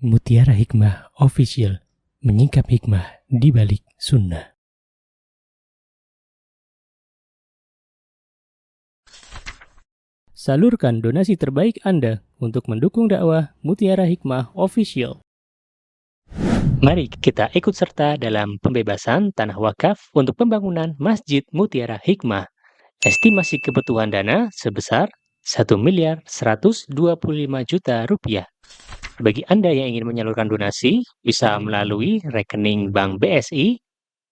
Mutiara Hikmah Official, menyingkap hikmah di balik sunnah. Salurkan donasi terbaik Anda untuk mendukung dakwah Mutiara Hikmah Official. Mari kita ikut serta dalam pembebasan tanah wakaf untuk pembangunan Masjid Mutiara Hikmah. Estimasi kebutuhan dana sebesar Rp1.125.000.000. Bagi Anda yang ingin menyalurkan donasi, bisa melalui rekening Bank BSI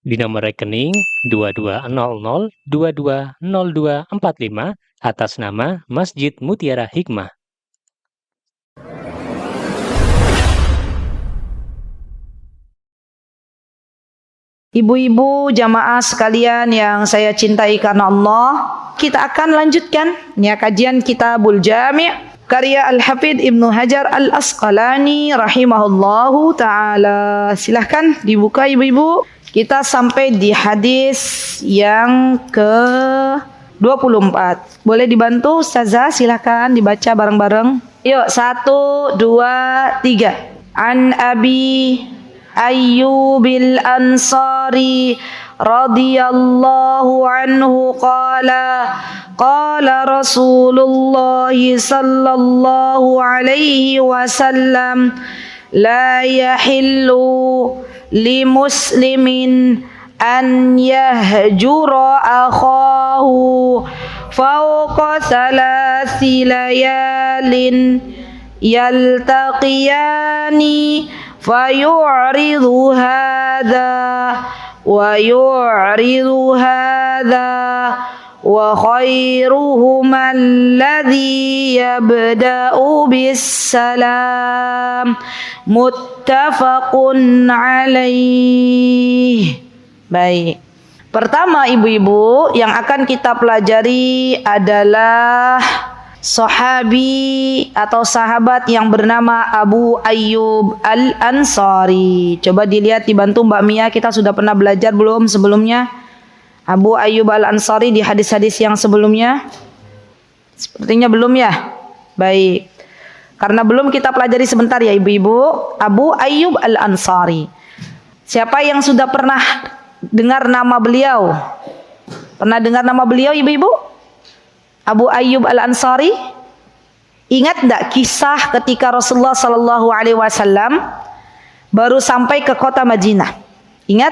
di nomor rekening 2200220245 atas nama Masjid Mutiara Hikmah. Ibu-ibu jamaah sekalian yang saya cintai karena Allah, kita akan lanjutkan kajian Kitabul Jami' karya Al-Hafidh Ibnu Hajar Al-Asqalani rahimahullahu ta'ala. Silahkan dibuka ibu-ibu. Kita sampai di hadis yang ke-24. Boleh dibantu Ustazah? Silahkan dibaca bareng-bareng. Yuk, 1, 2, 3. An Abi Ayyubil Ansari radhiyallahu anhu qala Rasulullah sallallahu alaihi wasallam la yahillu li muslimin an yahjura akhahu fawqa thalathi layalin yaltaqiyani fayu'ridu hadha wa yu'ridu hadha wa khairuhuma alladhi yabda'u bis-salam muttafaqun alaih. Baik. Pertama ibu-ibu yang akan kita pelajari adalah sahabi atau sahabat yang bernama Abu Ayyub Al-Ansari. Coba dilihat, dibantu Mbak Mia, kita sudah pernah belajar belum sebelumnya? Abu Ayyub Al-Ansari di hadis-hadis yang sebelumnya? Sepertinya belum ya? Baik. Karena belum, kita pelajari sebentar ya ibu-ibu. Abu Ayyub Al-Ansari. Siapa yang sudah pernah dengar nama beliau? Pernah dengar nama beliau ibu-ibu? Abu Ayyub Al-Ansari. Ingat enggak kisah ketika Rasulullah sallallahu alaihi wasallam baru sampai ke kota Madinah? Ingat?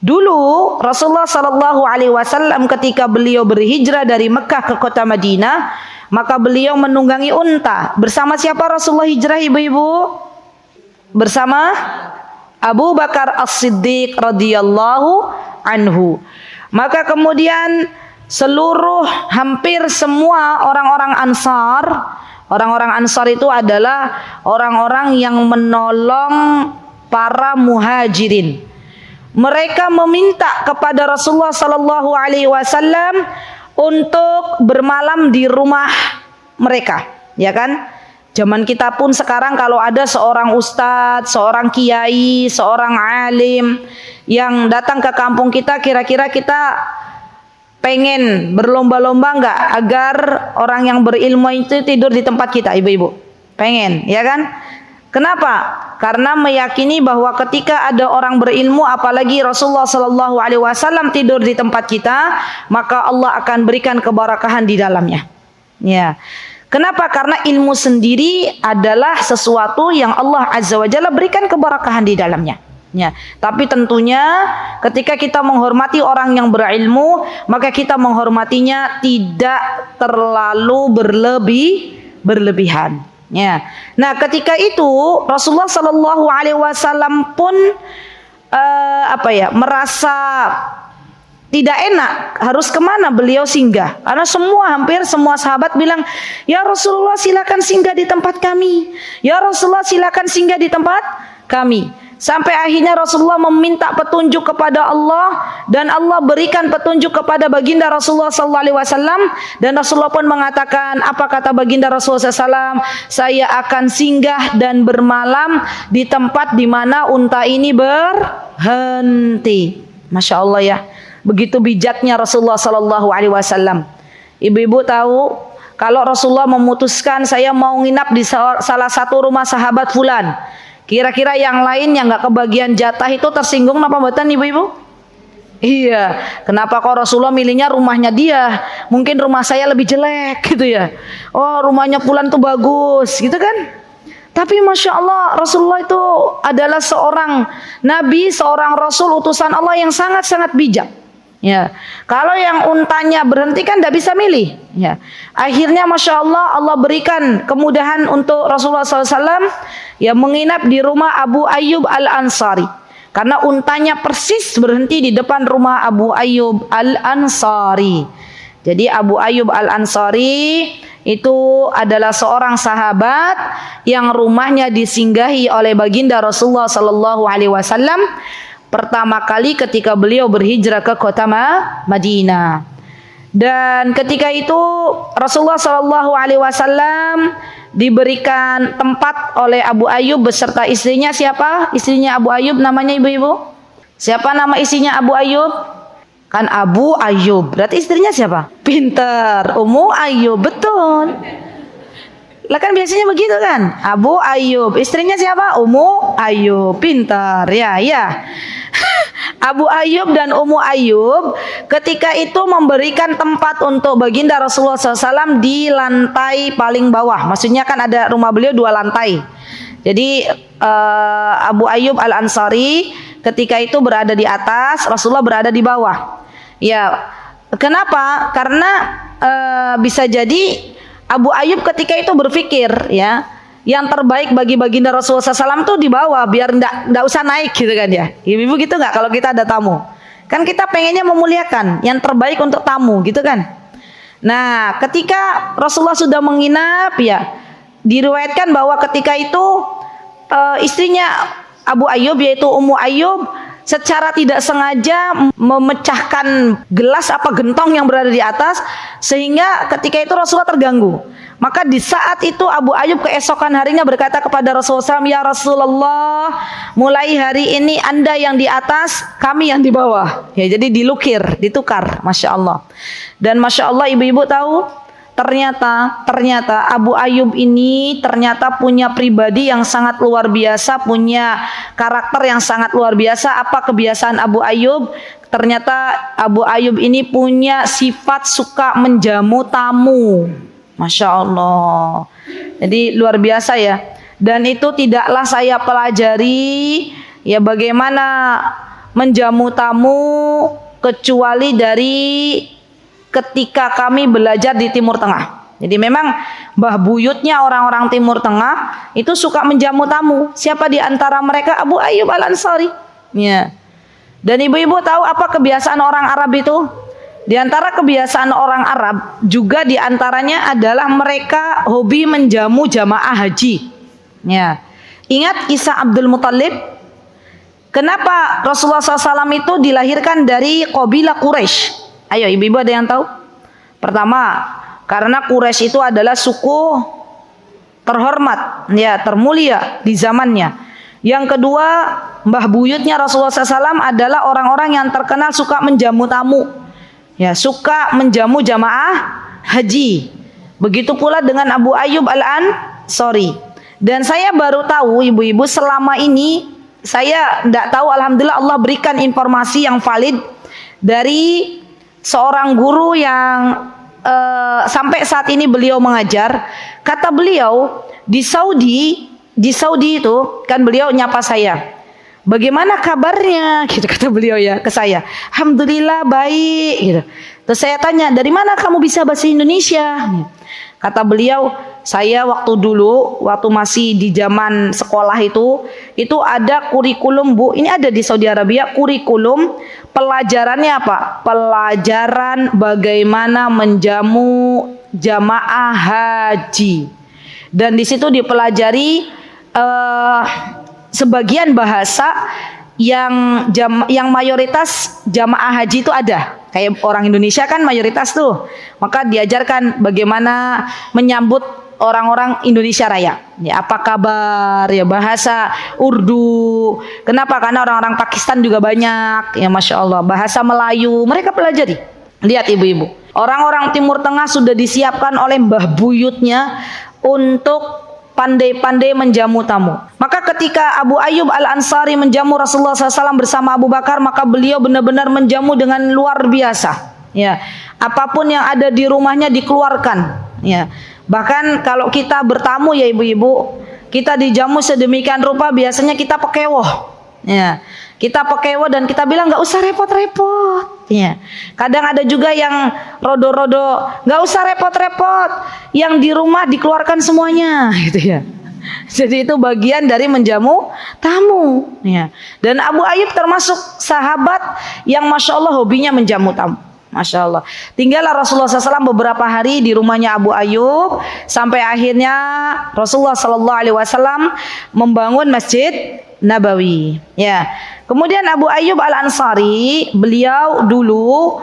Dulu Rasulullah sallallahu alaihi wasallam ketika beliau berhijrah dari Mekah ke kota Madinah, maka beliau menunggangi unta. Bersama siapa Rasulullah hijrah ibu-ibu? Bersama Abu Bakar As-Siddiq radhiyallahu anhu. Maka kemudian hampir semua orang-orang Ansar itu adalah orang-orang yang menolong para muhajirin. Mereka meminta kepada Rasulullah sallallahu alaihi wasallam untuk bermalam di rumah mereka, ya kan? Zaman kita pun sekarang kalau ada seorang ustadz, seorang kiai, seorang alim yang datang ke kampung kita, kira-kira kita pengen berlomba-lomba enggak agar orang yang berilmu itu tidur di tempat kita, ibu-ibu? Pengen, ya kan? Kenapa? Karena meyakini bahwa ketika ada orang berilmu, apalagi Rasulullah sallallahu alaihi wasallam tidur di tempat kita, maka Allah akan berikan keberkahan di dalamnya. Ya. Kenapa? Karena ilmu sendiri adalah sesuatu yang Allah Azza wa Jalla berikan keberkahan di dalamnya. Ya, tapi tentunya ketika kita menghormati orang yang berilmu, maka kita menghormatinya tidak terlalu berlebihan. Ya. Nah, ketika itu Rasulullah sallallahu alaihi wasallam pun merasa tidak enak harus kemana beliau singgah, karena hampir semua sahabat bilang, ya Rasulullah silakan singgah di tempat kami, ya Rasulullah silakan singgah di tempat kami. Sampai akhirnya Rasulullah meminta petunjuk kepada Allah, dan Allah berikan petunjuk kepada baginda Rasulullah SAW, dan Rasulullah pun mengatakan, apa kata baginda Rasulullah SAW? Saya akan singgah dan bermalam di tempat di mana unta ini berhenti. Masya Allah ya, begitu bijaknya Rasulullah SAW. Ibu-ibu tahu, kalau Rasulullah memutuskan saya mau nginap di salah satu rumah sahabat fulan, Kira-kira yang lain yang nggak kebagian jatah itu tersinggung apa mboten ibu-ibu? Iya, kenapa kok Rasulullah milihnya rumahnya dia? Mungkin rumah saya lebih jelek gitu ya. Oh, rumahnya Fulan tuh bagus gitu kan? Tapi Masya Allah, Rasulullah itu adalah seorang Nabi, seorang Rasul utusan Allah yang sangat-sangat bijak. Ya, kalau yang untanya berhenti kan tidak bisa milih. Ya, akhirnya Masya Allah, Allah berikan kemudahan untuk Rasulullah SAW yang menginap di rumah Abu Ayyub Al-Ansari. Karena untanya persis berhenti di depan rumah Abu Ayyub Al-Ansari. Jadi Abu Ayyub Al-Ansari itu adalah seorang sahabat yang rumahnya disinggahi oleh baginda Rasulullah SAW pertama kali ketika beliau berhijrah ke kota Madinah. Dan ketika itu Rasulullah SAW diberikan tempat oleh Abu Ayyub beserta istrinya. Siapa? Istrinya Abu Ayyub namanya ibu-ibu? Siapa nama istrinya Abu Ayyub? Kan Abu Ayyub. Berarti istrinya siapa? Pinter. Ummu Ayyub. Betul. Lah kan biasanya begitu kan? Abu Ayyub. Istrinya siapa? Ummu Ayyub. Pinter. Ya, ya. Abu Ayyub dan Ummu Ayyub ketika itu memberikan tempat untuk baginda Rasulullah SAW di lantai paling bawah. Maksudnya kan ada rumah beliau 2 lantai. Jadi Abu Ayyub Al-Ansari ketika itu berada di atas, Rasulullah berada di bawah. Ya, kenapa? Karena bisa jadi Abu Ayyub ketika itu berpikir ya, yang terbaik bagi baginda Rasulullah SAW tuh di bawah, biar ndak usah naik gitu kan ya. Ibu-ibu gitu nggak kalau kita ada tamu? Kan kita pengennya memuliakan yang terbaik untuk tamu gitu kan. Nah, ketika Rasulullah sudah menginap ya, diriwayatkan bahwa ketika itu istrinya Abu Ayyub yaitu Ummu Ayyub secara tidak sengaja memecahkan gelas apa gentong yang berada di atas, sehingga ketika itu Rasulullah terganggu. Maka di saat itu Abu Ayyub keesokan harinya berkata kepada Rasulullah SAW, "Ya Rasulullah, mulai hari ini Anda yang di atas, kami yang di bawah." Ya, jadi dilukir, ditukar, Masya Allah. Dan Masya Allah ibu-ibu tahu, ternyata Abu Ayyub ini ternyata punya pribadi yang sangat luar biasa, punya karakter yang sangat luar biasa. Apa kebiasaan Abu Ayyub? Ternyata Abu Ayyub ini punya sifat suka menjamu tamu. Masya Allah. Jadi luar biasa ya. Dan itu tidaklah saya pelajari ya bagaimana menjamu tamu kecuali dari ketika kami belajar di Timur Tengah. Jadi memang mbah buyutnya orang-orang Timur Tengah itu suka menjamu tamu. Siapa di antara mereka? Abu Ayyub Al-Ansari. Ya. Dan ibu-ibu tahu apa kebiasaan orang Arab itu? Di antara kebiasaan orang Arab juga di antaranya adalah mereka hobi menjamu jamaah haji. Ya. Ingat kisah Abdul Muthalib? Kenapa Rasulullah SAW itu dilahirkan dari kabilah Quraisy? Ayo ibu-ibu ada yang tahu? Pertama, karena Quraisy itu adalah suku terhormat, ya termulia di zamannya. Yang kedua, mbah buyutnya Rasulullah SAW adalah orang-orang yang terkenal suka menjamu tamu. Ya, suka menjamu jamaah haji. Begitu pula dengan Abu Ayyub Al-Ansari. Dan saya baru tahu ibu-ibu, selama ini saya tidak tahu, alhamdulillah Allah berikan informasi yang valid dari seorang guru yang sampai saat ini beliau mengajar. Kata beliau di Saudi itu kan beliau nyapa saya. Bagaimana kabarnya? Gitu kata beliau ya ke saya. Alhamdulillah baik. Gitu. Terus saya tanya, dari mana kamu bisa bahasa Indonesia? Kata beliau, saya waktu masih di zaman sekolah itu ada kurikulum Bu. Ini ada di Saudi Arabia kurikulum pelajarannya apa? Pelajaran bagaimana menjamu jamaah haji. Dan di situ dipelajari sebagian bahasa yang mayoritas jamaah haji itu ada. Kayak orang Indonesia kan mayoritas tuh. Maka diajarkan bagaimana menyambut orang-orang Indonesia Raya. Ya, apa kabar? Ya, bahasa Urdu. Kenapa? Karena orang-orang Pakistan juga banyak. Ya, Masya Allah. Bahasa Melayu mereka pelajari. Lihat ibu-ibu. Orang-orang Timur Tengah sudah disiapkan oleh mbah buyutnya untuk pandai-pandai menjamu tamu. Maka ketika Abu Ayyub Al-Ansari menjamu Rasulullah SAW bersama Abu Bakar, maka beliau benar-benar menjamu dengan luar biasa. Ya, apapun yang ada di rumahnya dikeluarkan. Ya, bahkan kalau kita bertamu ya ibu-ibu, kita dijamu sedemikian rupa, biasanya kita pekewoh. Ya, kita pekewoh dan kita bilang nggak usah repot-repot. Ya, kadang ada juga yang rodo-rodo, nggak usah repot-repot, yang di rumah dikeluarkan semuanya, gitu ya. Jadi itu bagian dari menjamu tamu. Ya. Dan Abu Ayyub termasuk sahabat yang masya Allah hobinya menjamu tamu. Masya Allah. Tinggallah Rasulullah SAW beberapa hari di rumahnya Abu Ayyub sampai akhirnya Rasulullah SAW membangun Masjid Nabawi. Ya. Kemudian Abu Ayyub Al-Ansari, beliau dulu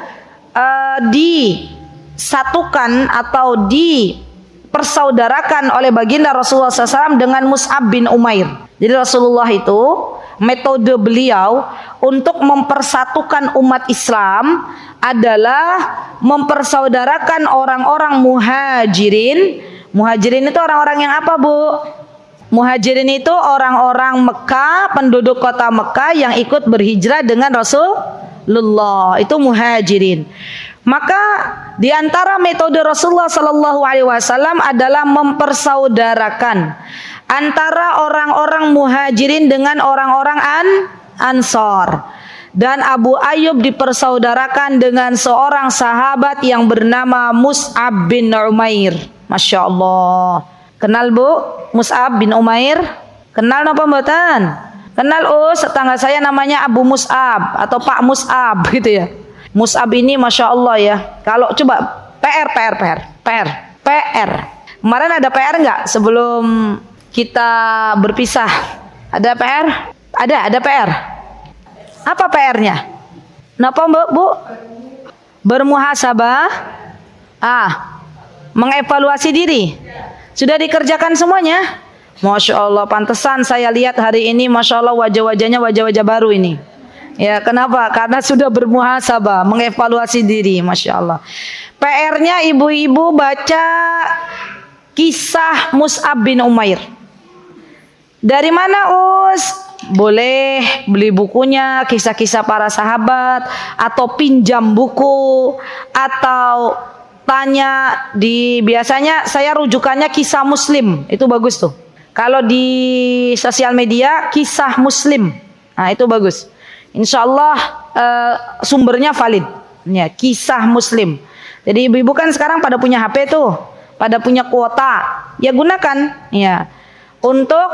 disatukan atau dipersaudarakan oleh baginda Rasulullah SAW dengan Mus'ab bin Umair. Jadi Rasulullah itu metode beliau untuk mempersatukan umat Islam adalah mempersaudarakan orang-orang muhajirin. Muhajirin itu orang-orang yang apa, Bu? Muhajirin itu orang-orang Mekah, penduduk kota Mekah yang ikut berhijrah dengan Rasulullah. Itu muhajirin. Maka di antara metode Rasulullah SAW adalah mempersaudarakan antara orang-orang muhajirin dengan orang-orang Ansor. Dan Abu Ayyub dipersaudarakan dengan seorang sahabat yang bernama Mus'ab bin Umair. Masya Allah. Kenal, Bu? Mus'ab bin Umair? Kenal napa mboten? Kenal, tetangga saya namanya Abu Mus'ab atau Pak Mus'ab gitu ya. Mus'ab ini Masya Allah ya. Kalau coba PR. Kemarin ada PR nggak sebelum kita berpisah? Ada PR? Ada PR. Apa PR-nya? Napa Bu? Bermuhasabah. Mengevaluasi diri. Sudah dikerjakan semuanya? Masya Allah, pantesan saya lihat hari ini Masya Allah wajah-wajahnya wajah-wajah baru ini. Ya, kenapa? Karena sudah bermuhasabah, mengevaluasi diri. Masya Allah. PR-nya ibu-ibu baca kisah Mus'ab bin Umair. Dari mana, Us? Boleh beli bukunya, kisah-kisah para sahabat, atau pinjam buku, atau tanya biasanya saya rujukannya kisah Muslim, itu bagus tuh. Kalau di sosial media kisah Muslim, nah itu bagus. Insya Allah sumbernya valid. Ya, kisah Muslim. Jadi ibu-ibu kan sekarang pada punya HP tuh, pada punya kuota, ya gunakan ya untuk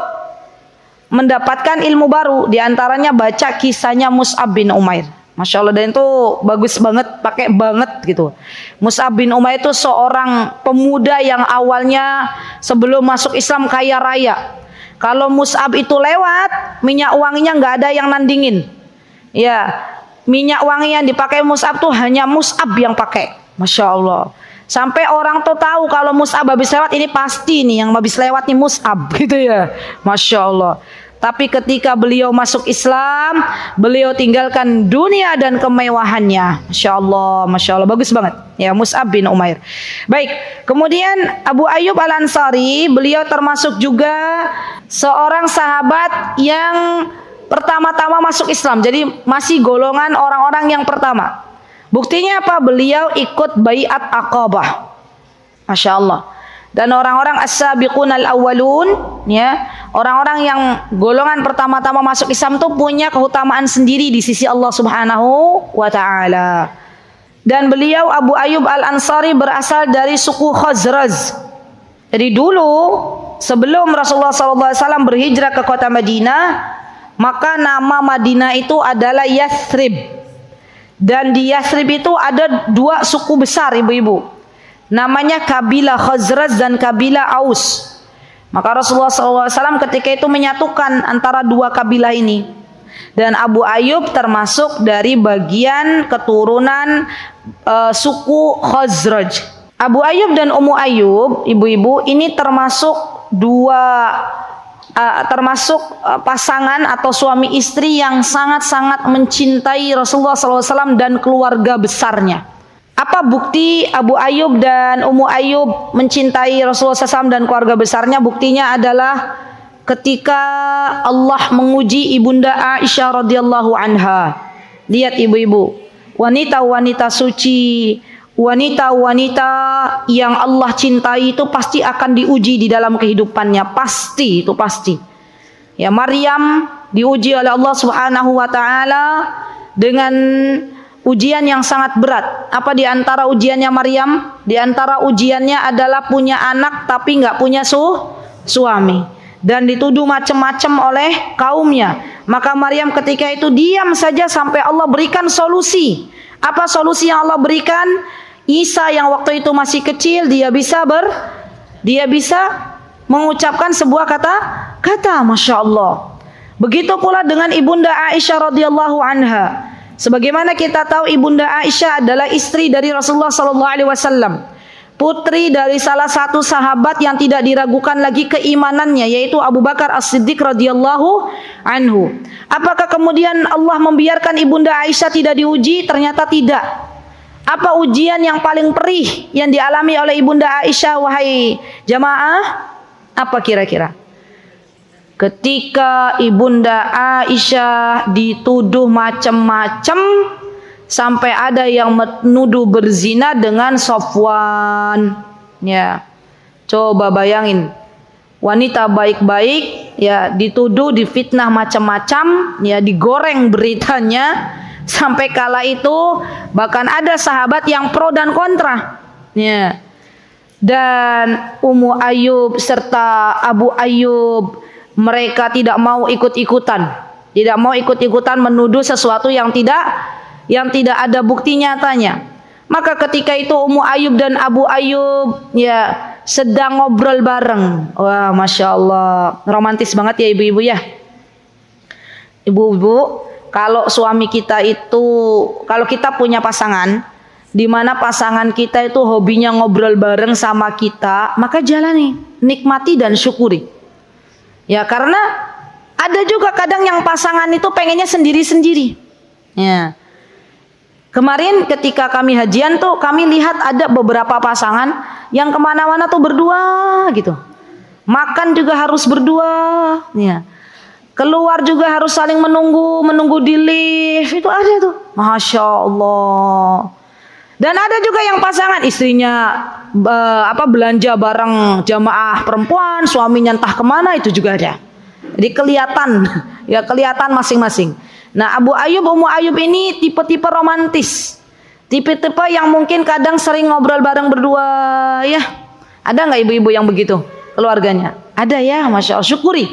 mendapatkan ilmu baru, diantaranya baca kisahnya Mus'ab bin Umair. Masya Allah, dan itu bagus banget, pakai banget gitu. Mus'ab bin Umair itu seorang pemuda yang awalnya sebelum masuk Islam kaya raya. Kalau Mus'ab itu lewat, minyak wanginya nggak ada yang nandingin. Ya, minyak wangi yang dipakai Mus'ab tuh hanya Mus'ab yang pakai. Masya Allah. Sampai orang tuh tahu kalau Mus'ab habis lewat, ini pasti nih yang habis lewat nih Mus'ab gitu ya. Masya Allah. Tapi ketika beliau masuk Islam, beliau tinggalkan dunia dan kemewahannya. Masya Allah, bagus banget. Ya, Mus'ab bin Umair. Baik, kemudian Abu Ayyub Al-Ansari, beliau termasuk juga seorang sahabat yang pertama-tama masuk Islam. Jadi masih golongan orang-orang yang pertama. Buktinya apa? Beliau ikut baiat Aqabah. Masya Allah. Dan orang-orang as-sabiqun al-awwalun, ya, orang-orang yang golongan pertama-tama masuk Islam itu punya keutamaan sendiri di sisi Allah Subhanahu wa taala. Dan beliau Abu Ayyub Al-Ansari berasal dari suku Khazraj. Jadi dulu sebelum Rasulullah SAW berhijrah ke kota Madinah, maka nama Madinah itu adalah Yathrib. Dan di Yathrib itu ada dua suku besar, ibu-ibu. Namanya kabilah Khazraj dan kabilah Aus. Maka Rasulullah SAW ketika itu menyatukan antara dua kabilah ini. Dan Abu Ayyub termasuk dari bagian keturunan suku Khazraj. Abu Ayyub dan Ummu Ayyub, ibu-ibu, ini termasuk pasangan atau suami istri yang sangat-sangat mencintai Rasulullah SAW dan keluarga besarnya. Apa bukti Abu Ayyub dan Ummu Ayyub mencintai Rasulullah SAW dan keluarga besarnya? Buktinya adalah ketika Allah menguji ibunda Aisyah radhiyallahu anha. Lihat ibu-ibu, wanita-wanita suci, wanita-wanita yang Allah cintai itu pasti akan diuji di dalam kehidupannya, pasti, itu pasti. Ya, Maryam diuji oleh Allah Subhanahu wa taala dengan ujian yang sangat berat. Apa di antara ujiannya Maryam? Di antara ujiannya adalah punya anak tapi nggak punya suami. Dan dituduh macam-macam oleh kaumnya. Maka Maryam ketika itu diam saja sampai Allah berikan solusi. Apa solusi yang Allah berikan? Isa yang waktu itu masih kecil, dia bisa mengucapkan sebuah kata, Masya Allah. Begitu pula dengan ibunda Aisyah radhiyallahu anha. Sebagaimana kita tahu ibunda Aisyah adalah istri dari Rasulullah sallallahu alaihi wasallam. Putri dari salah satu sahabat yang tidak diragukan lagi keimanannya, yaitu Abu Bakar As-Siddiq radhiyallahu anhu. Apakah kemudian Allah membiarkan ibunda Aisyah tidak diuji? Ternyata tidak. Apa ujian yang paling perih yang dialami oleh ibunda Aisyah, wahai jamaah? Apa kira-kira? Ketika ibunda Aisyah dituduh macam-macam, sampai ada yang menuduh berzina dengan Safwan. Ya, coba bayangin, wanita baik-baik ya dituduh, difitnah macam-macam, ya digoreng beritanya. Sampai kala itu bahkan ada sahabat yang pro dan kontra. Ya. Dan Ummu Ayyub serta Abu Ayyub, mereka tidak mau ikut-ikutan. Tidak mau ikut-ikutan menuduh sesuatu yang tidak ada bukti nyatanya. Maka ketika itu Ummu Ayyub dan Abu Ayyub ya sedang ngobrol bareng. Wah, Masya Allah, romantis banget ya ibu-ibu ya. Ibu-ibu, kalau suami kita itu, kalau kita punya pasangan, di mana pasangan kita itu hobinya ngobrol bareng sama kita, maka jalani, nikmati dan syukuri. Ya, karena ada juga kadang yang pasangan itu pengennya sendiri-sendiri. Ya. Kemarin ketika kami hajian tuh, kami lihat ada beberapa pasangan yang kemana-mana tuh berdua gitu. Makan juga harus berdua. Ya. Keluar juga harus saling menunggu di lift. Itu ada tuh. Masya Allah. Dan ada juga yang pasangan istrinya belanja bareng jamaah perempuan, suaminya entah kemana, itu juga ada. Jadi kelihatan masing-masing. Nah, Abu Ayyub, Ummu Ayyub ini tipe-tipe romantis. Tipe-tipe yang mungkin kadang sering ngobrol bareng berdua ya. Ada nggak ibu-ibu yang begitu keluarganya? Ada ya, Masya Allah, syukuri.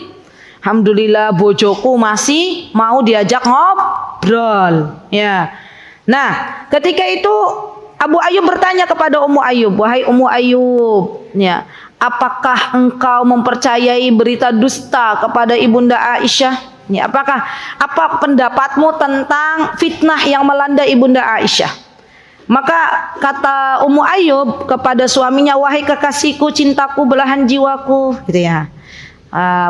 Alhamdulillah bojoku masih mau diajak ngobrol ya. Nah, ketika itu Abu Ayyub bertanya kepada Ummu Ayyub, wahai Ummu Ayyub, ya, apakah engkau mempercayai berita dusta kepada ibunda Aisyah? Ya, apa pendapatmu tentang fitnah yang melanda ibunda Aisyah? Maka kata Ummu Ayyub kepada suaminya, wahai kekasihku, cintaku, belahan jiwaku, gitu ya.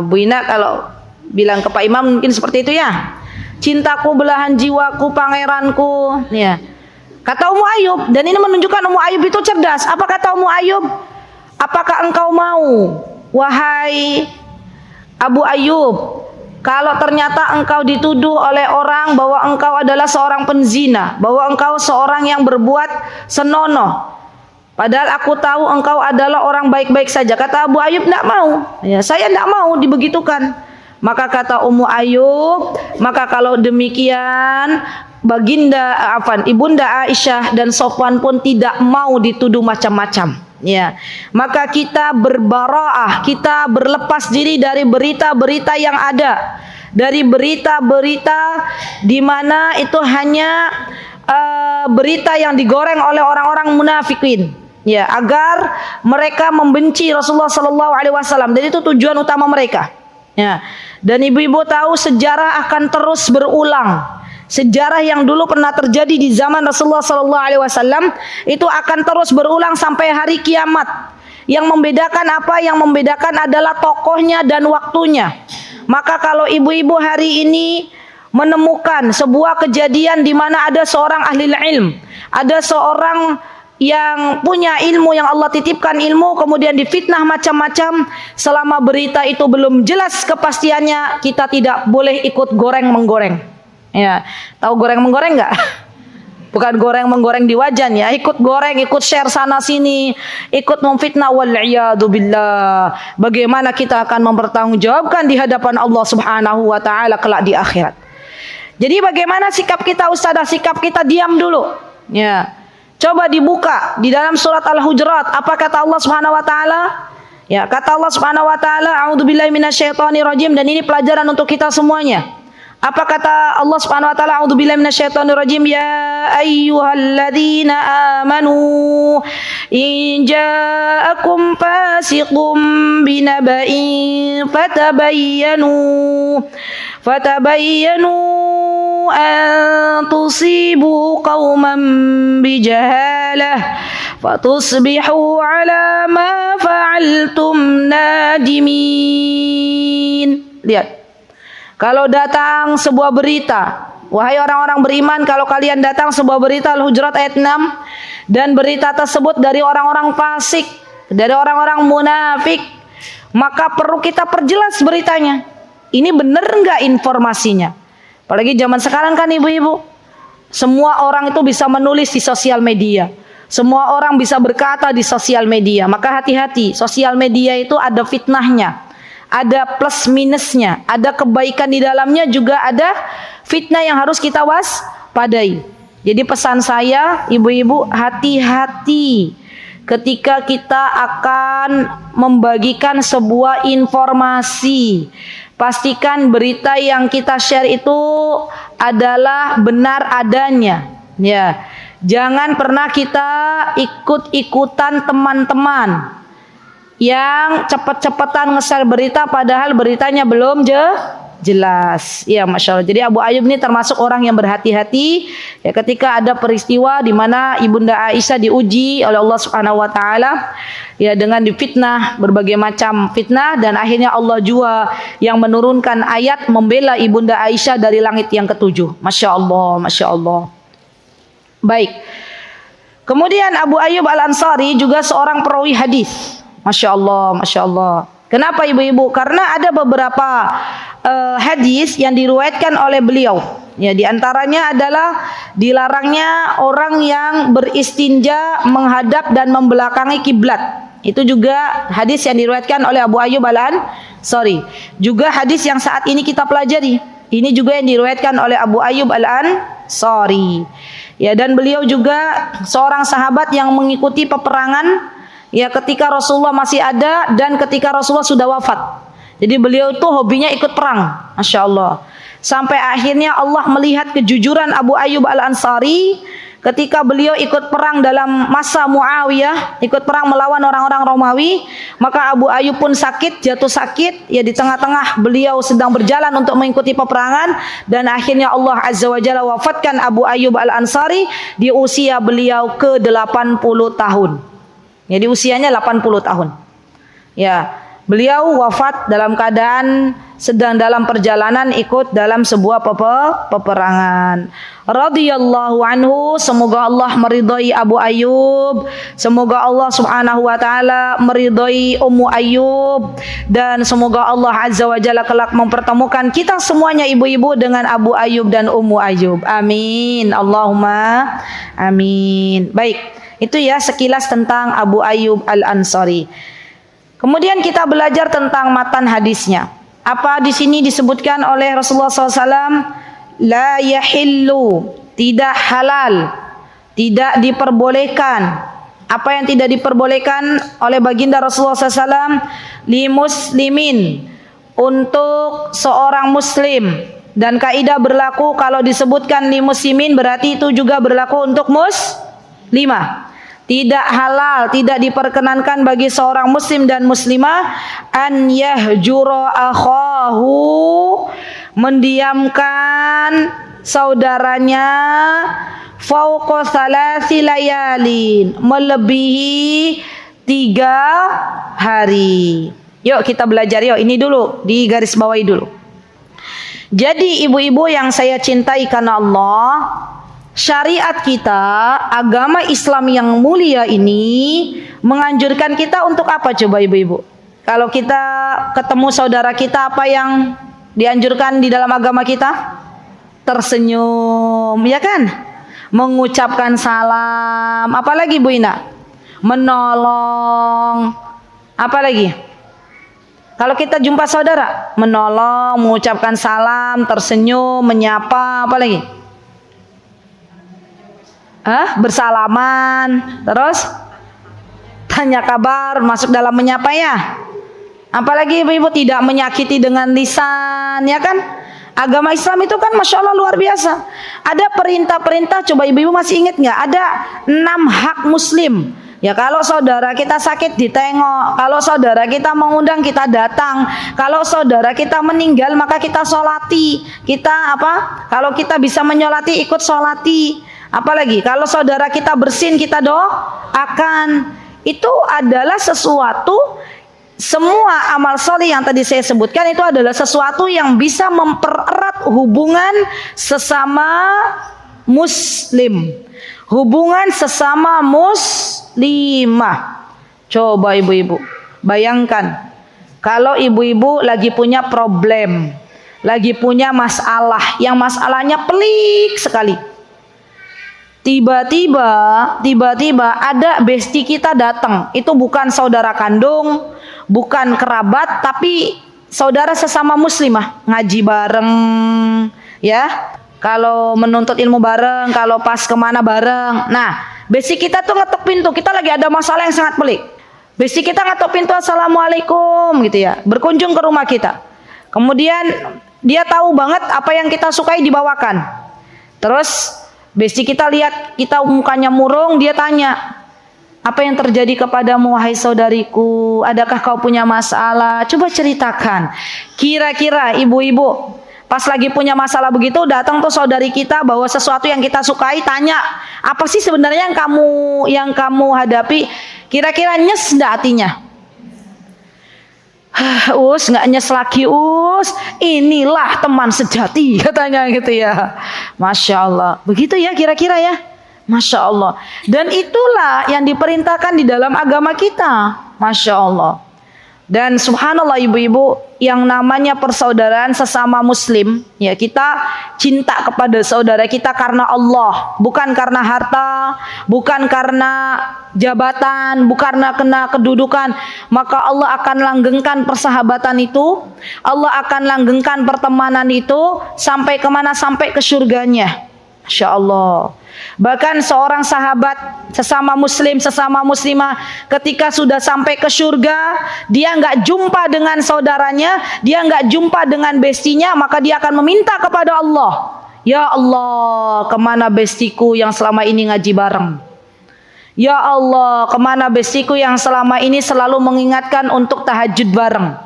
Bu Ina kalau bilang ke Pak Imam mungkin seperti itu ya. Cintaku, belahan jiwaku, pangeranku, ya. Kata Ummu Ayyub, dan ini menunjukkan Ummu Ayyub itu cerdas. Apa kata Ummu Ayyub? Apakah engkau mau, wahai Abu Ayyub, kalau ternyata engkau dituduh oleh orang bahwa engkau adalah seorang penzina, bahwa engkau seorang yang berbuat senonoh, padahal aku tahu engkau adalah orang baik-baik saja. Kata Abu Ayyub, tidak mau. Ya, saya tidak mau dibegitukan. Maka kata Ummu Ayyub, maka kalau demikian ibunda Aisyah dan Safwan pun tidak mau dituduh macam-macam. Ya, maka kita berbaraah, kita berlepas diri dari berita-berita yang ada, dari berita-berita di mana itu hanya berita yang digoreng oleh orang-orang munafikin. Ya, agar mereka membenci Rasulullah Sallallahu Alaihi Wasallam. Dan itu tujuan utama mereka. Ya, dan ibu-ibu tahu sejarah akan terus berulang. Sejarah yang dulu pernah terjadi di zaman Rasulullah Sallallahu Alaihi Wasallam itu akan terus berulang sampai hari kiamat. Yang membedakan apa? Yang membedakan adalah tokohnya dan waktunya. Maka kalau ibu-ibu hari ini menemukan sebuah kejadian di mana ada seorang ahli ilm, ada seorang yang punya ilmu, yang Allah titipkan ilmu, kemudian difitnah macam-macam, selama berita itu belum jelas kepastiannya, kita tidak boleh ikut goreng-menggoreng. Ya, tahu goreng-menggoreng nggak? Bukan goreng-menggoreng di wajan ya, ikut goreng, ikut share sana sini, ikut memfitnah, wal'iyadu billah. Bagaimana kita akan mempertanggungjawabkan di hadapan Allah Subhanahu wa taala kelak di akhirat. Jadi bagaimana sikap kita Ustazah? Sikap kita diam dulu. Ya. Coba dibuka di dalam surat Al-Hujurat, apa kata Allah Subhanahu wa taala? Ya, kata Allah Subhanahu wa taala, a'udzubillahi minasyaitonirrajim, dan ini pelajaran untuk kita semuanya. Apa kata Allah Subhanahu wa taala? A'udzubillahi minasyaitonirrajim, ya ayyuhalladzina amanu in ja'akum fasiqun binaba'in fatabayyanu an tusibu qauman bijahalah fatusbihu ala ma fa'altum nadimin. Lihat, kalau datang sebuah berita, wahai orang-orang beriman, kalau kalian datang sebuah berita, Al-Hujurat ayat 6, dan berita tersebut dari orang-orang fasik, dari orang-orang munafik, maka perlu kita perjelas beritanya. Ini benar enggak informasinya? Apalagi zaman sekarang kan ibu-ibu, semua orang itu bisa menulis di sosial media, semua orang bisa berkata di sosial media. Maka hati-hati, sosial media itu ada fitnahnya, ada plus minusnya, ada kebaikan di dalamnya, juga ada fitnah yang harus kita waspadai. Jadi pesan saya, ibu-ibu, hati-hati ketika kita akan membagikan sebuah informasi. Pastikan berita yang kita share itu adalah benar adanya. Ya, jangan pernah kita ikut-ikutan teman-teman yang cepet-cepetan nge-share berita padahal beritanya belum jelas. Ya, Masya Allah. Jadi Abu Ayyub ini termasuk orang yang berhati-hati ya, ketika ada peristiwa di mana Ibunda Aisyah diuji oleh Allah Subhanahu wa taala ya, dengan difitnah, berbagai macam fitnah, dan akhirnya Allah juga yang menurunkan ayat membela Ibunda Aisyah dari langit yang ketujuh. Masya Allah, Masya Allah. Baik. Kemudian Abu Ayyub Al-Ansari juga seorang perawi hadis. Masya Allah, Masya Allah. Kenapa ibu-ibu? Karena ada beberapa hadis yang diriwayatkan oleh beliau. Ya, di antaranya adalah dilarangnya orang yang beristinja menghadap dan membelakangi kiblat. Itu juga hadis yang diriwayatkan oleh Abu Ayyub Al-Ansari. Juga hadis yang saat ini kita pelajari, ini juga yang diriwayatkan oleh Abu Ayyub Al-Ansari. Ya, dan beliau juga seorang sahabat yang mengikuti peperangan ya ketika Rasulullah masih ada dan ketika Rasulullah sudah wafat. Jadi beliau itu hobinya ikut perang, Masya Allah. Sampai akhirnya Allah melihat kejujuran Abu Ayyub Al-Ansari ketika beliau ikut perang dalam masa Muawiyah, ikut perang melawan orang-orang Romawi. Maka Abu Ayyub pun sakit, jatuh sakit ya, di tengah-tengah beliau sedang berjalan untuk mengikuti peperangan, dan akhirnya Allah Azza wa Jalla wafatkan Abu Ayyub Al-Ansari di usia beliau ke 80 tahun. Jadi usianya 80 tahun. Ya, beliau wafat dalam keadaan sedang dalam perjalanan ikut dalam sebuah peperangan. Radhiyallahu anhu, semoga Allah meridhai Abu Ayyub, semoga Allah Subhanahu wa taala meridhai Ummu Ayyub, dan semoga Allah Azza wa Jalla kelak mempertemukan kita semuanya ibu-ibu dengan Abu Ayyub dan Ummu Ayyub. Amin. Allahumma amin. Baik, itu ya sekilas tentang Abu Ayyub Al-Ansari. Kemudian kita belajar tentang matan hadisnya. Apa di sini disebutkan oleh Rasulullah SAW? La yahillu, tidak halal, tidak diperbolehkan. Apa yang tidak diperbolehkan oleh baginda Rasulullah SAW? Li muslimin, untuk seorang muslim. Dan kaidah berlaku kalau disebutkan li muslimin berarti itu juga berlaku untuk muslimah. Tidak halal, tidak diperkenankan bagi seorang muslim dan muslimah an yahjura akhahu, mendiamkan saudaranya fauqa salasi layalin, melebihi 3 hari. Yuk kita belajar, yuk ini dulu di garis bawahi dulu. Jadi ibu-ibu yang saya cintai karena Allah, syariat kita, agama Islam yang mulia ini menganjurkan kita untuk apa coba ibu-ibu? Kalau kita ketemu saudara kita, apa yang dianjurkan di dalam agama kita? Tersenyum, ya kan? Mengucapkan salam, apalagi Bu Ina? Menolong, apalagi? Kalau kita jumpa saudara, menolong, mengucapkan salam, tersenyum, menyapa, apalagi? Bersalaman, terus tanya kabar, masuk dalam menyapa ya. Apalagi ibu-ibu tidak menyakiti dengan lisan, ya kan? Agama Islam itu kan Masya Allah luar biasa. Ada perintah-perintah, coba ibu-ibu masih ingat nggak? Ada 6 hak muslim. Ya kalau saudara kita sakit ditengok, kalau saudara kita mengundang kita datang, kalau saudara kita meninggal maka kita sholati. Kita apa? Kalau kita bisa menyolati ikut sholati. Apalagi kalau saudara kita bersin kita doakan. Itu adalah sesuatu. Semua amal soleh yang tadi saya sebutkan itu adalah sesuatu yang bisa mempererat hubungan sesama muslim, hubungan sesama muslimah. Coba ibu-ibu bayangkan kalau ibu-ibu lagi punya problem, lagi punya masalah yang masalahnya pelik sekali. Tiba-tiba ada besti kita datang. Itu bukan saudara kandung, bukan kerabat, tapi saudara sesama muslimah, ngaji bareng, ya. Kalau menuntut ilmu bareng, kalau pas kemana bareng. Nah, besti kita tuh ngetok pintu, kita lagi ada masalah yang sangat pelik. Besti kita ngetok pintu, assalamualaikum, gitu ya. Berkunjung ke rumah kita. Kemudian dia tahu banget apa yang kita sukai dibawakan. Terus besti kita lihat kita mukanya murung, dia tanya, apa yang terjadi kepadamu wahai saudariku? Adakah kau punya masalah? Coba ceritakan. Kira-kira ibu-ibu pas lagi punya masalah begitu datang tuh saudari kita bawa sesuatu yang kita sukai, tanya, apa sih sebenarnya yang kamu hadapi? Kira-kira nyes enggak hatinya? Us, nggak nyes lagi Us, inilah teman sejati katanya gitu ya. Masya Allah, begitu ya kira-kira ya. Masya Allah. Dan itulah yang diperintahkan di dalam agama kita. Masya Allah. Dan subhanallah ibu-ibu, yang namanya persaudaraan sesama muslim, ya kita cinta kepada saudara kita karena Allah, bukan karena harta, bukan karena jabatan, bukan karena kedudukan. Maka Allah akan langgengkan persahabatan itu, Allah akan langgengkan pertemanan itu sampai kemana? Sampai ke surganya. Masya Allah. Bahkan seorang sahabat sesama muslim, sesama muslimah, ketika sudah sampai ke surga, dia nggak jumpa dengan saudaranya, dia nggak jumpa dengan bestinya, maka dia akan meminta kepada Allah, ya Allah, kemana bestiku yang selama ini ngaji bareng? Ya Allah, kemana bestiku yang selama ini selalu mengingatkan untuk tahajud bareng?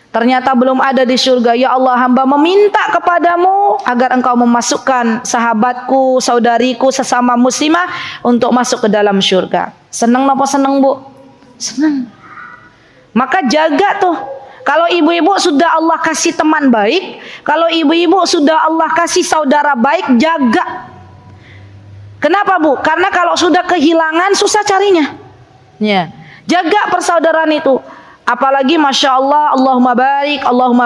Ternyata belum ada di surga. Ya Allah, hamba meminta kepadamu agar engkau memasukkan sahabatku, saudariku, sesama muslimah untuk masuk ke dalam surga. Senang apa senang bu? Senang. Maka jaga tuh. Kalau ibu-ibu sudah Allah kasih teman baik, kalau ibu-ibu sudah Allah kasih saudara baik, jaga. Kenapa bu? Karena kalau sudah kehilangan susah carinya. Ya. Jaga persaudaraan itu. Apalagi Masya Allah, Allahumma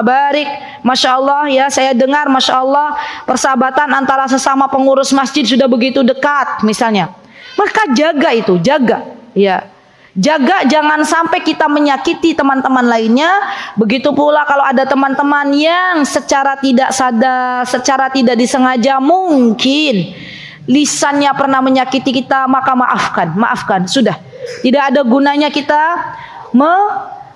barik, Masya Allah ya, saya dengar Masya Allah persahabatan antara sesama pengurus masjid sudah begitu dekat misalnya. Maka jaga itu, jaga ya. Jaga jangan sampai kita menyakiti teman-teman lainnya. Begitu pula kalau ada teman-teman yang secara tidak sadar, secara tidak disengaja mungkin lisannya pernah menyakiti kita, maka maafkan, sudah. Tidak ada gunanya kita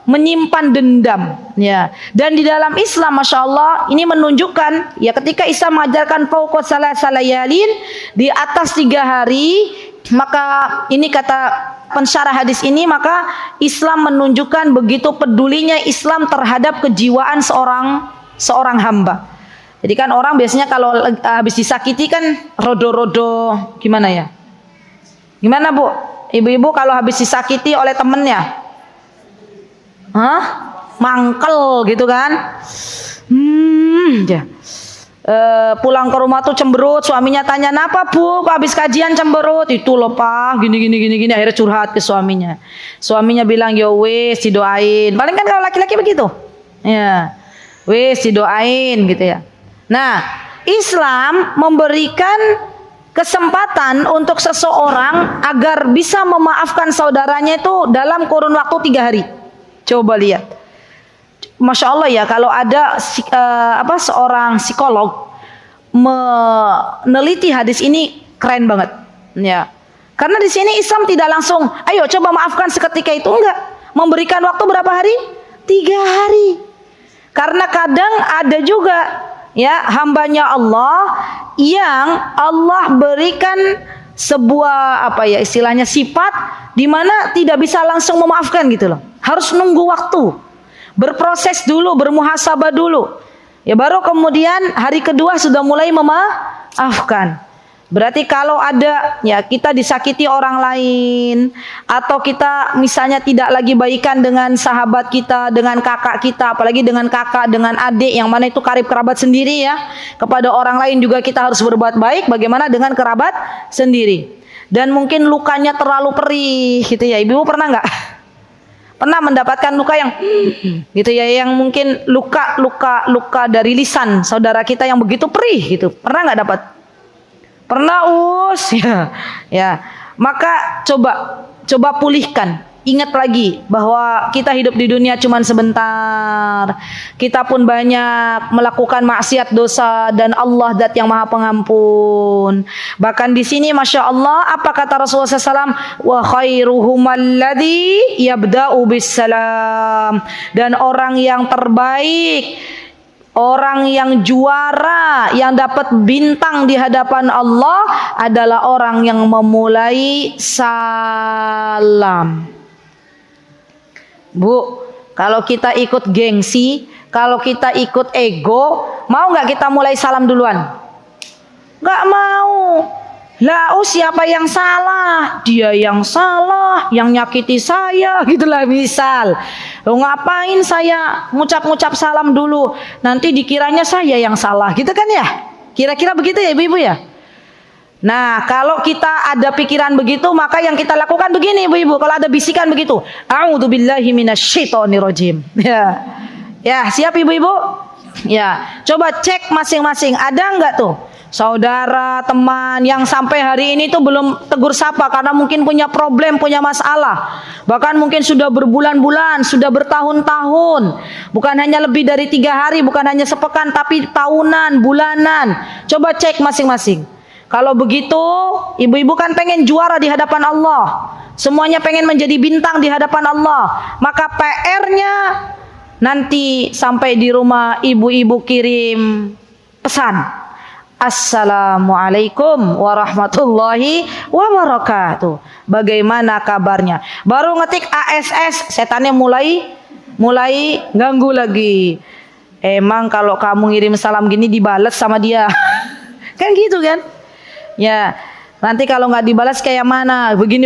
menyimpan dendam ya. Dan di dalam Islam Masya Allah ini menunjukkan ya, ketika Islam mengajarkan fauqa salayalin, di atas 3 hari, maka ini kata pensyarah hadis ini, maka Islam menunjukkan begitu pedulinya Islam terhadap kejiwaan seorang hamba. Jadi kan orang biasanya kalau habis disakiti kan rodo-rodo gimana ya? Gimana bu? Ibu-ibu kalau habis disakiti oleh temennya, mangkel gitu kan, Ya. Pulang ke rumah tuh cemberut, suaminya tanya, "Napa Bu, kok habis kajian cemberut?" "Itu loh Pak, gini. Akhirnya curhat ke suaminya. Suaminya bilang, "Ya wis didoain." Paling kan kalau laki-laki begitu. Ya. Wis didoain gitu ya. Nah, Islam memberikan kesempatan untuk seseorang agar bisa memaafkan saudaranya itu dalam kurun waktu 3 hari. Coba lihat. Masya Allah ya, kalau ada seorang psikolog meneliti hadis ini keren banget, ya. Karena di sini Islam tidak langsung, ayo coba maafkan seketika itu, enggak. Memberikan waktu berapa hari? 3 hari. Karena kadang ada juga ya hambanya Allah yang Allah berikan sebuah istilahnya sifat di mana tidak bisa langsung memaafkan gitu loh. Harus nunggu waktu. Berproses dulu, bermuhasabah dulu. Ya baru kemudian hari kedua sudah mulai memaafkan. Berarti kalau ada ya kita disakiti orang lain atau kita misalnya tidak lagi baikan dengan sahabat kita, dengan kakak kita, apalagi dengan kakak, dengan adik yang mana itu karib kerabat sendiri ya. Kepada orang lain juga kita harus berbuat baik, bagaimana dengan kerabat sendiri. Dan mungkin lukanya terlalu perih gitu ya. Ibu pernah enggak? Pernah mendapatkan luka yang gitu ya, yang mungkin luka dari lisan saudara kita yang begitu perih gitu. Pernah nggak dapat? Pernah ya. Maka coba pulihkan. Ingat lagi bahwa kita hidup di dunia cuma sebentar. Kita pun banyak melakukan maksiat dosa dan Allah zat yang Maha Pengampun. Bahkan di sini Masya Allah apa kata Rasulullah SAW? Wa khairuhum alladhi yabda'u bisalam. Dan orang yang terbaik, orang yang juara, yang dapat bintang di hadapan Allah adalah orang yang memulai salam. Bu, kalau kita ikut gengsi, kalau kita ikut ego, mau nggak kita mulai salam duluan? Nggak mau. Lah, siapa yang salah? Dia yang salah, yang nyakiti saya, gitulah misal. Lo ngapain saya ngucap-ngucap salam dulu? Nanti dikiranya saya yang salah, gitu kan ya? Kira-kira begitu ya ibu-ibu ya? Nah, kalau kita ada pikiran begitu, maka yang kita lakukan begini ibu-ibu. Kalau ada bisikan begitu, a'udzubillahi minasyaitonirrajim. Ya. Ya, siap ibu-ibu? Ya, coba cek masing-masing. Ada enggak tuh saudara, teman yang sampai hari ini tuh belum tegur sapa karena mungkin punya problem, punya masalah. Bahkan mungkin sudah berbulan-bulan, sudah bertahun-tahun. Bukan hanya lebih dari 3 hari, bukan hanya sepekan, tapi tahunan, bulanan. Coba cek masing-masing. Kalau begitu, ibu-ibu kan pengen juara di hadapan Allah. Semuanya pengen menjadi bintang di hadapan Allah. Maka PR-nya nanti sampai di rumah ibu-ibu kirim pesan. Assalamualaikum warahmatullahi wabarakatuh. Bagaimana kabarnya? Baru ngetik ASS, setannya mulai ganggu lagi. Emang kalau kamu ngirim salam gini dibalas sama dia. Kan gitu kan? Ya, nanti kalau nggak dibalas kayak mana? Begini.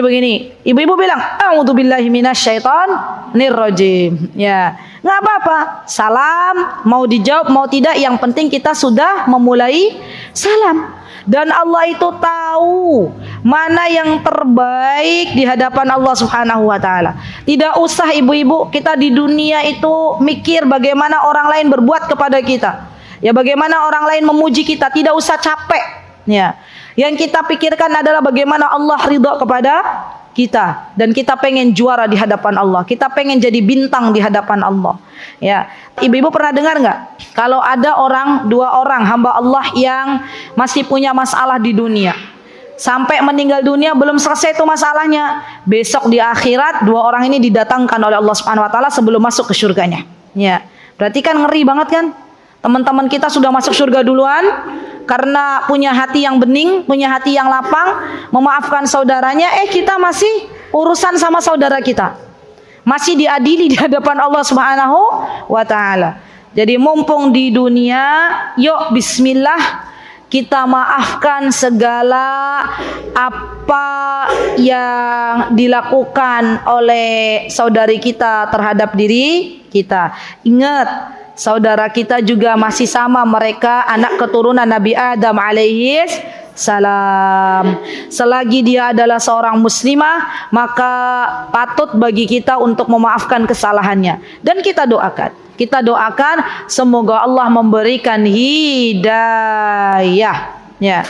Ibu-ibu bilang, a'udzubillahi minasyaitonirrajim. Ya, nggak apa-apa. Salam mau dijawab mau tidak, yang penting kita sudah memulai salam. Dan Allah itu tahu mana yang terbaik di hadapan Allah Subhanahu wa taala. Tidak usah ibu-ibu kita di dunia itu mikir bagaimana orang lain berbuat kepada kita. Ya, bagaimana orang lain memuji kita, tidak usah capek. Ya. Yang kita pikirkan adalah bagaimana Allah ridha kepada kita, dan kita pengen juara di hadapan Allah. Kita pengen jadi bintang di hadapan Allah. Ya, ibu-ibu pernah dengar nggak? Kalau ada 2 orang hamba Allah yang masih punya masalah di dunia, sampai meninggal dunia belum selesai itu masalahnya. Besok di akhirat 2 orang ini didatangkan oleh Allah Subhanahu Wa Taala sebelum masuk ke surganya. Ya, berarti kan ngeri banget kan? Teman-teman kita sudah masuk surga duluan karena punya hati yang bening, punya hati yang lapang, memaafkan saudaranya. Kita masih urusan sama saudara kita, masih diadili di hadapan Allah Subhanahu wa taala. Jadi mumpung di dunia, yuk bismillah kita maafkan segala apa yang dilakukan oleh saudari kita terhadap diri kita. Ingat, saudara kita juga masih sama, mereka anak keturunan Nabi Adam alaihis salam. Selagi dia adalah seorang muslimah, maka patut bagi kita untuk memaafkan kesalahannya. Dan kita doakan semoga Allah memberikan hidayah. Ya.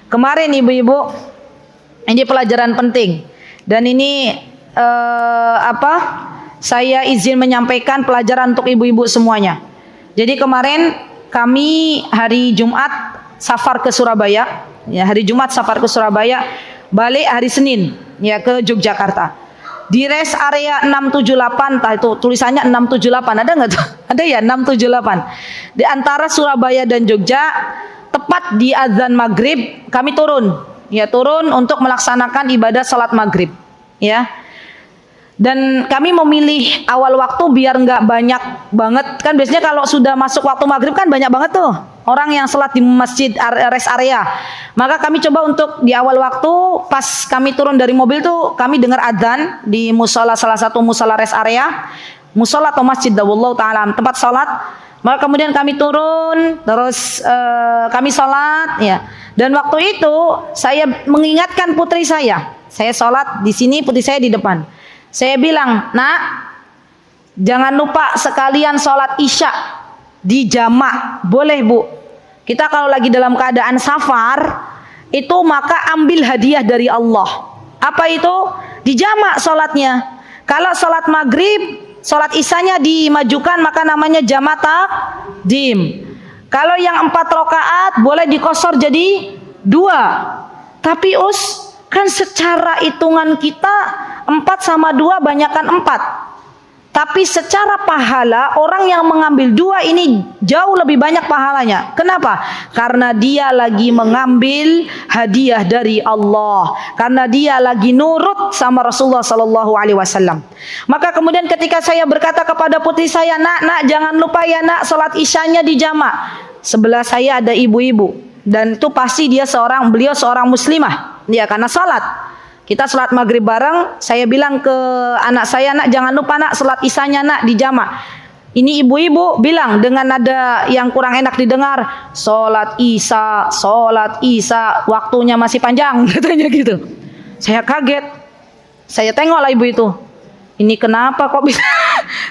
Kemarin ibu-ibu, ini pelajaran penting. Dan ini saya izin menyampaikan pelajaran untuk ibu-ibu semuanya. Jadi kemarin kami hari Jumat safar ke Surabaya, ya hari Jumat safar ke Surabaya, balik hari Senin ya ke Yogyakarta. Di rest area 678, entah itu tulisannya 678, ada nggak tuh? Ada ya 678. Di antara Surabaya dan Jogja, tepat di azan maghrib kami turun untuk melaksanakan ibadah salat maghrib, ya. Dan kami memilih awal waktu biar nggak banyak banget, kan biasanya kalau sudah masuk waktu maghrib kan banyak banget tuh orang yang sholat di masjid rest area. Maka kami coba untuk di awal waktu, pas kami turun dari mobil tuh kami dengar adzan di musola, salah satu musola rest area, musola atau masjid wallahu ta'ala, tempat sholat. Maka kemudian kami turun, terus kami sholat, ya. Dan waktu itu saya mengingatkan putri saya sholat di sini, putri saya di depan. Saya bilang, nak, jangan lupa sekalian sholat isya di jamak. Boleh bu, kita kalau lagi dalam keadaan safar itu maka ambil hadiah dari Allah. Apa itu? Di jamak sholatnya. Kalau sholat maghrib, sholat isyanya dimajukan, maka namanya jamak takdim. Kalau yang 4 rakaat boleh dikosor jadi 2. Tapi kan secara hitungan kita 4 sama 2 banyakkan 4. Tapi secara pahala orang yang mengambil 2 ini jauh lebih banyak pahalanya. Kenapa? Karena dia lagi mengambil hadiah dari Allah. Karena dia lagi nurut sama Rasulullah sallallahu alaihi wasallam. Maka kemudian ketika saya berkata kepada putri saya, nak jangan lupa ya nak, salat isyanya di jamak. Sebelah saya ada ibu-ibu dan itu pasti beliau seorang muslimah. Dia karena salat. Kita salat maghrib bareng, saya bilang ke anak saya, nak jangan lupa nak salat isyanya nak di jamak. Ini ibu-ibu bilang dengan nada yang kurang enak didengar, salat isya, waktunya masih panjang, katanya gitu. Saya kaget, saya tengoklah ibu itu. Ini kenapa kok bisa?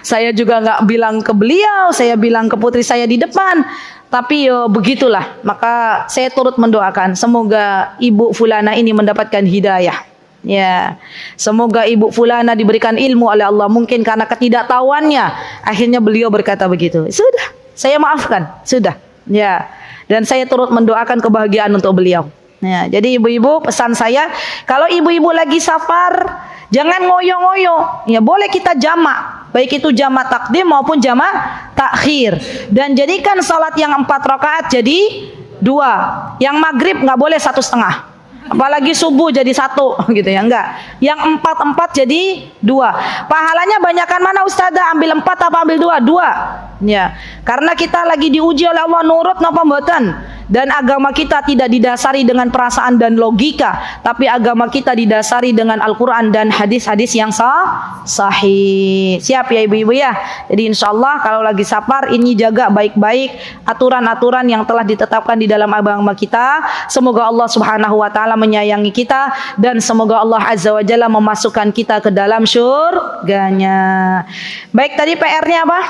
Saya juga nggak bilang ke beliau, saya bilang ke putri saya di depan. Tapi begitulah, maka saya turut mendoakan semoga ibu fulana ini mendapatkan hidayah. Ya, semoga ibu fulana diberikan ilmu oleh Allah. Mungkin karena ketidaktahuannya akhirnya beliau berkata begitu. Sudah, saya maafkan, sudah. Ya, dan saya turut mendoakan kebahagiaan untuk beliau. Ya, jadi ibu-ibu, pesan saya, kalau ibu-ibu lagi safar, jangan ngoyo-ngoyo. Ya, boleh kita jamak, baik itu jamak takdim maupun jamak takhir. Dan jadikan salat yang 4 rakaat jadi 2. Yang maghrib nggak boleh 1,5. Apalagi subuh jadi 1 gitu ya, enggak. Yang 4 jadi 2. Pahalanya banyakkan mana ustazah? Ambil 4 apa ambil 2? 2. Ya. Karena kita lagi diuji oleh Allah, nurut napa mboten. Dan agama kita tidak didasari dengan perasaan dan logika, tapi agama kita didasari dengan Al-Quran dan hadis-hadis yang sahih. Siap ya ibu-ibu ya. Jadi insya Allah kalau lagi safar ini jaga baik-baik aturan-aturan yang telah ditetapkan di dalam agama kita. Semoga Allah Subhanahu wa taala menyayangi kita dan semoga Allah Azza wa Jalla memasukkan kita ke dalam surganya. Baik, tadi PR-nya apa?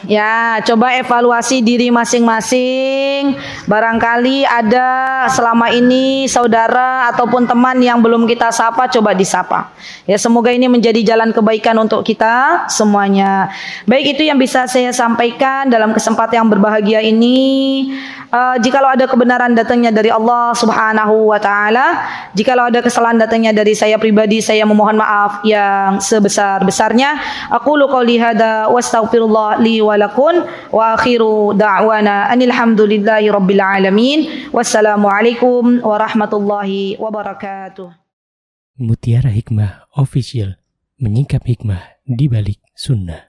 Ya, coba evaluasi diri masing-masing. Barangkali ada selama ini saudara ataupun teman yang belum kita sapa, coba disapa. Ya, semoga ini menjadi jalan kebaikan untuk kita semuanya. Baik, itu yang bisa saya sampaikan dalam kesempatan yang berbahagia ini. Jikalau ada kebenaran datangnya dari Allah Subhanahu wa taala, jikalau ada kesalahan datangnya dari saya pribadi, saya memohon maaf yang sebesar-besarnya. Aqulu qouli hadza wastaghfirullah li wa lakum wa akhiru da'wana anil hamdulillahi rabbil alamin. Wassalamualaikum warahmatullahi wabarakatuh. Mutiara Hikmah Official, menyingkap hikmah di balik sunnah.